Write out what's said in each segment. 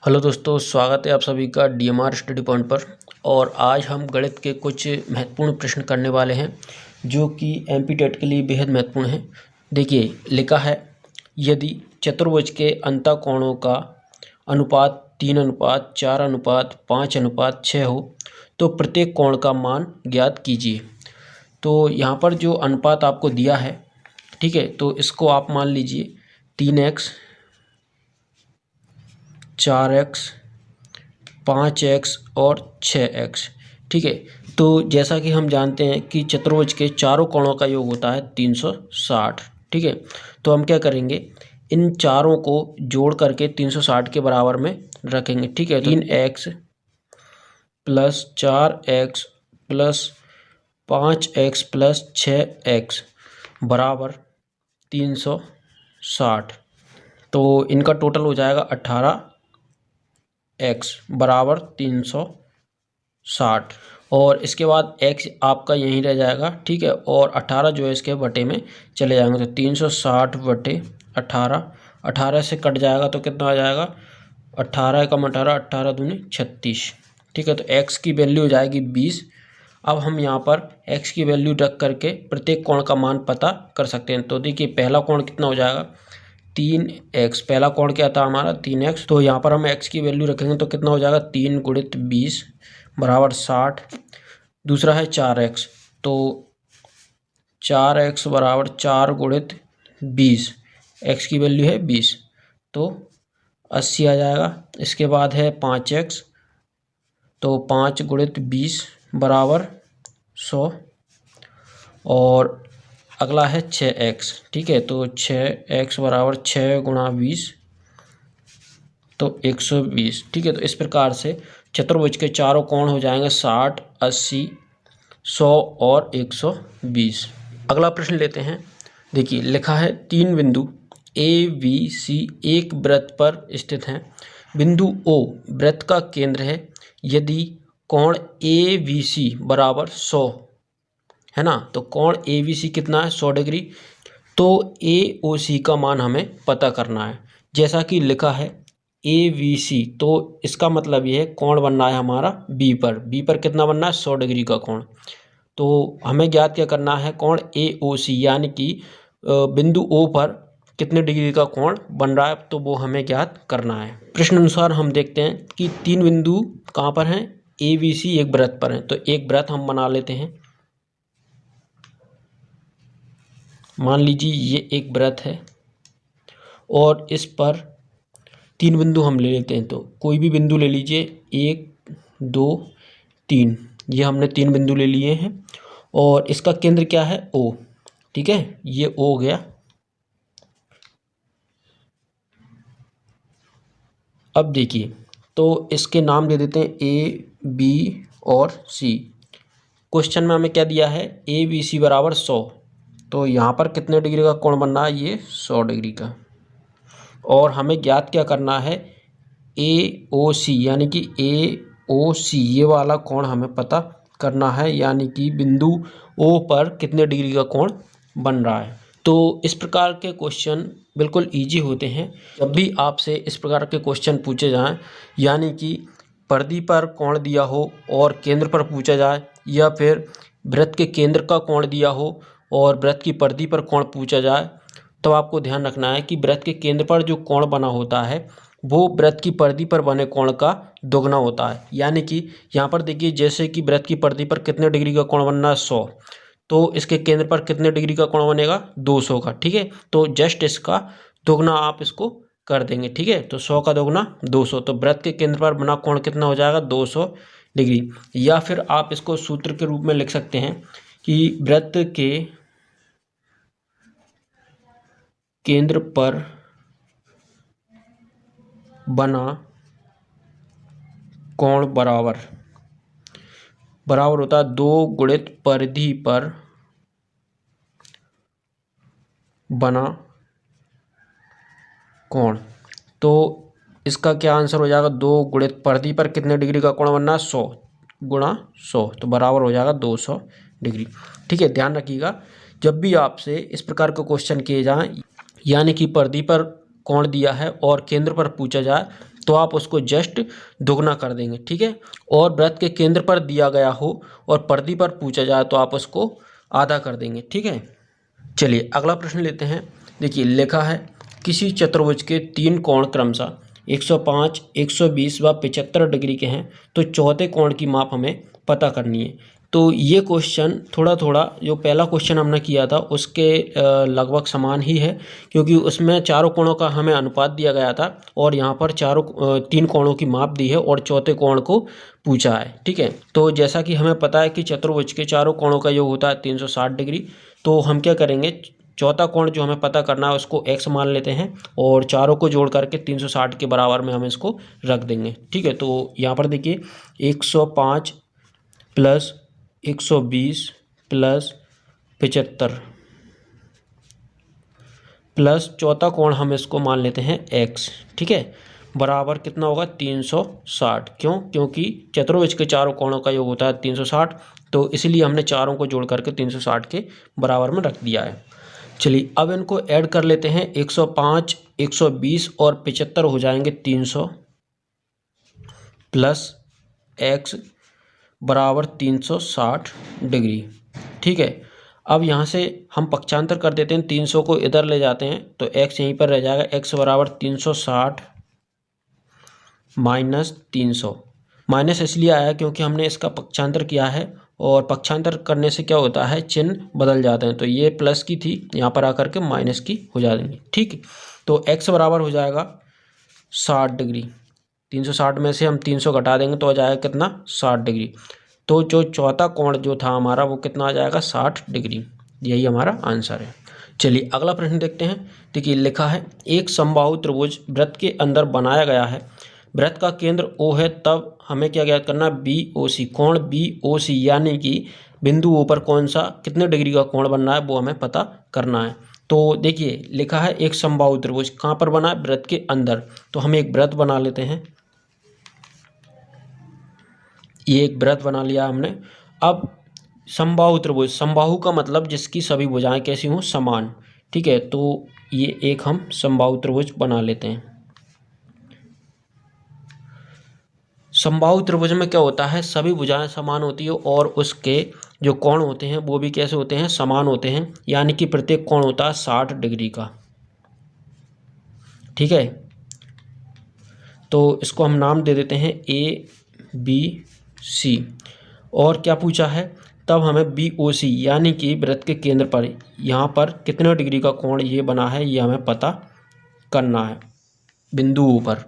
Hello दोस्तों, स्वागत है आप सभी का डीएमआर स्टडी पॉइंट पर। और आज हम गणित के कुछ महत्वपूर्ण प्रश्न करने वाले हैं जो कि एमपी टेट के लिए बेहद महत्वपूर्ण हैं। देखिए, लिखा है यदि चतुर्भुज के अंतःकोणों का अनुपात 3:4:5:6 हो तो प्रत्येक कोण का मान ज्ञात कीजिए। तो यहाँ पर जो अनुपात आपको दिया है, ठीक है, तो इसको आप मान लीजिए 3x 4x 5x और 6x। ठीक है, तो जैसा कि हम जानते हैं कि चतुर्भुज के चारों कोणों का योग होता है 360। ठीक है, तो हम क्या करेंगे, इन चारों को जोड़ करके 360 के बराबर में रखेंगे। ठीक है, तो 3x plus 4x plus 5x plus 6x बराबर 360। तो इनका टोटल हो जाएगा 18x बराबर 360। और इसके बाद x आपका यहीं रह जाएगा। ठीक है, और 18 जो है इसके बटे में चले जाएंगे, तो 360 बटे 18, 18 से कट जाएगा तो कितना आ जाएगा, 18 कम 18, 18 दूनी 36। ठीक है, तो x की वैल्यू हो जाएगी 20। अब हम यहाँ पर x की वैल्यू रख करके प्रत्येक कोण का मान पता कर सकते हैं। तो देखिए, पहला कोण कितना हो जाएगा, 3x। पहला कोण क्या था हमारा, 3x। तो यहाँ पर हम x की वैल्यू रखेंगे तो कितना हो जाएगा, 3 गुणित 20 बराबर 60। दूसरा है 4x, तो 4x बराबर 4 गुणित 20, x की वैल्यू है 20, तो 80 आ जाएगा। इसके बाद है 5x, तो 5 गुणित 20 बराबर 100। और अगला है 6x। ठीक है, तो 6x बराबर 6 गुणा 20, तो 120। ठीक है, तो इस प्रकार से चतुर्भुज के चारों कोण हो जाएंगे 60, 80, 100 और 120। अगला प्रश्न लेते हैं। देखिए, लिखा है 3 बिंदु ए बी सी एक वृत्त पर स्थित हैं। बिंदु O वृत्त का केंद्र है। यदि कोण ए बी सी बराबर 100 है ना, तो कोण ए बी सी कितना है, 100 डिग्री। तो ए ओ सी का मान हमें पता करना है। जैसा कि लिखा है ए बी सी, तो इसका मतलब ये है कोण बनना है हमारा बी पर। बी पर कितना बनना है, 100 डिग्री का कोण। तो हमें ज्ञात क्या करना है, कोण ए ओ सी, यानी कि बिंदु ओ पर कितने डिग्री का कोण बन रहा है, तो वो हमें ज्ञात करना है। प्रश्न अनुसार हम देखते हैं कि 3 बिंदु कहाँ पर हैं, ए बी सी एक वृत्त पर हैं। तो एक वृत्त हम बना लेते हैं। मान लीजिए ये एक वृत्त है और इस पर 3 बिंदु हम ले लेते हैं। तो कोई भी बिंदु ले लीजिए, 1 2 3, ये हमने 3 बिंदु ले लिए हैं। और इसका केंद्र क्या है, O। ठीक है, ये O हो गया। अब देखिए, तो इसके नाम दे देते हैं A B और C। क्वेश्चन में हमें क्या दिया है, ए बी सी बराबर 100। तो यहाँ पर कितने डिग्री का कोण बनना है, ये 100 डिग्री का। और हमें ज्ञात क्या करना है, ए ओ सी, यानी कि ए ओ सी ये वाला कोण हमें पता करना है, यानी कि बिंदु ओ पर कितने डिग्री का कोण बन रहा है। तो इस प्रकार के क्वेश्चन बिल्कुल इजी होते हैं। जब भी आपसे इस प्रकार के क्वेश्चन पूछे जाएं, यानी कि परिधि पर कोण दिया हो और केंद्र पर पूछा जाए, या फिर वृत्त के केंद्र का कोण दिया हो और वृत्त की परिधि पर कोण पूछा जाए, तो आपको ध्यान रखना है कि वृत्त के केंद्र पर जो कोण बना होता है वो वृत्त की परिधि पर बने कोण का दोगुना होता है। यानी कि यहाँ पर देखिए, जैसे कि वृत्त की परिधि पर कितने डिग्री का कोण बनना है, 100, तो इसके केंद्र पर कितने डिग्री का कोण बनेगा, 200 का। ठीक है, तो जस्ट इसका दोगुना आप इसको कर देंगे। ठीक है, तो 100 का दोगुना 200, तो वृत्त के केंद्र पर बना कोण कितना हो जाएगा, 200 डिग्री। या फिर आप इसको सूत्र के रूप में लिख सकते हैं कि वृत्त के केंद्र पर बना कोण बराबर होता है 2 गुणित परिधि पर बना कोण। तो इसका क्या आंसर हो जाएगा, 2 गुणित परिधि पर कितने डिग्री का कोण बनना है, 100 गुणा 100, तो बराबर हो जाएगा 200 डिग्री। ठीक है, ध्यान रखिएगा, जब भी आपसे इस प्रकार के क्वेश्चन किए जाएं, यानी कि परिधि पर कोण दिया है और केंद्र पर पूछा जाए, तो आप उसको जस्ट दुगना कर देंगे, ठीक है। और वृत्त के केंद्र पर दिया गया हो और परिधि पर पूछा जाए तो आप उसको आधा कर देंगे, ठीक है। चलिए अगला प्रश्न लेते हैं। देखिए लिखा है किसी चतुर्भुज के 3 कोण क्रमशः 105, 120 व 75 डिग्री के हैं, तो चौथे कोण की माप हमें पता करनी है। तो ये क्वेश्चन थोड़ा थोड़ा जो पहला क्वेश्चन हमने किया था उसके लगभग समान ही है, क्योंकि उसमें चारों कोणों का हमें अनुपात दिया गया था और यहाँ पर 3 कोणों की माप दी है और चौथे कोण को पूछा है, ठीक है। तो जैसा कि हमें पता है कि चतुर्भुज के चारों कोणों का योग होता है 360 डिग्री, तो हम क्या करेंगे, चौथा कोण जो हमें पता करना है उसको x मान लेते हैं और चारों को जोड़ करके 360 के बराबर में हम इसको रख देंगे, ठीक है। तो यहाँ पर देखिए 105 प्लस 120 प्लस 75 प्लस चौथा कोण हम इसको मान लेते हैं x, ठीक है, बराबर कितना होगा 360। क्यों? क्योंकि चतुर्भुज के चारों कोणों का योग होता है 360, तो इसलिए हमने चारों को जोड़ करके 360 के बराबर में रख दिया है। चलिए अब इनको ऐड कर लेते हैं, 105, 120 और 75 हो जाएंगे 300 प्लस x बराबर 360 डिग्री, ठीक है। अब यहाँ से हम पक्षांतर कर देते हैं, 300 को इधर ले जाते हैं तो x यहीं पर रह जाएगा, x बराबर 360 माइनस 300। माइनस इसलिए आया क्योंकि हमने इसका पक्षांतर किया है और पक्षांतर करने से क्या होता है, चिन्ह बदल जाते हैं। तो ये प्लस की थी, यहाँ पर आकर के माइनस की हो जाएंगी, ठीक। तो x बराबर हो जाएगा 60 डिग्री। 360 में से हम 300 घटा देंगे तो हो जाएगा कितना, 60 डिग्री। तो जो चौथा कोण जो था हमारा वो कितना आ जाएगा, 60 डिग्री। यही हमारा आंसर है। चलिए अगला प्रश्न देखते हैं। देखिए लिखा है एक समबाहु त्रिभुज वृत्त के अंदर बनाया गया है, वृत्त का केंद्र O है, तब हमें क्या ज्ञात करना, BOC, कोण BOC यानी कि बिंदु O पर कौन सा कितने डिग्री का कोण बनना है वो हमें पता करना है। तो देखिए लिखा है एक समबाहु त्रिभुज कहाँ पर बना है, वृत्त के अंदर। तो हम एक वृत्त बना लेते हैं, ये एक वृत्त बना लिया हमने। अब समबाहु त्रिभुज, समबाहु का मतलब जिसकी सभी भुजाएं कैसी हों, समान, ठीक है। तो ये एक हम समबाहु त्रिभुज बना लेते हैं। समबाहु त्रिभुज में क्या होता है, सभी भुजाएं समान होती है और उसके जो कोण होते हैं वो भी कैसे होते हैं, समान होते हैं, यानी कि प्रत्येक कोण होता है 60 डिग्री का, ठीक है। तो इसको हम नाम दे देते हैं ABC। और क्या पूछा है, तब हमें BOC यानी कि वृत्त के केंद्र पर यहाँ पर कितने डिग्री का कोण ये बना है ये हमें पता करना है बिंदु पर।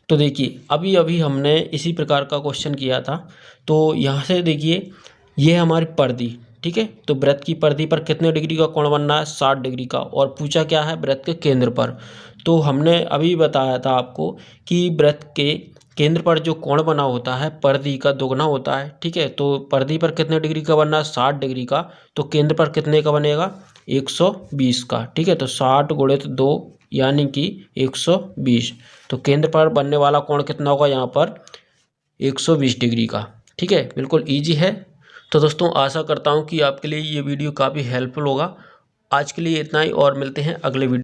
तो देखिए अभी अभी हमने इसी प्रकार का क्वेश्चन किया था। तो यहाँ से देखिए ये हमारी परिधि, ठीक है। तो वृत्त की परिधि पर कितने डिग्री का कोण बनना है, 60 डिग्री का, और पूछा क्या है, वृत्त के केंद्र पर। तो हमने अभी बताया था आपको कि वृत्त के केंद्र पर जो कोण बना होता है परिधि का दोगुना होता है, ठीक है। तो परिधि पर कितने डिग्री का बनना है, 60 डिग्री का, तो केंद्र पर कितने का बनेगा, 120 का, ठीक है। तो 60 गुणित 2 यानी कि 120। तो केंद्र पर बनने वाला कोण कितना होगा यहाँ पर, 120 डिग्री का, ठीक है। बिल्कुल ईजी है। तो दोस्तों आशा करता हूँ कि आपके लिए ये वीडियो काफ़ी हेल्पफुल होगा। आज के लिए इतना ही और मिलते हैं अगले वीडियो।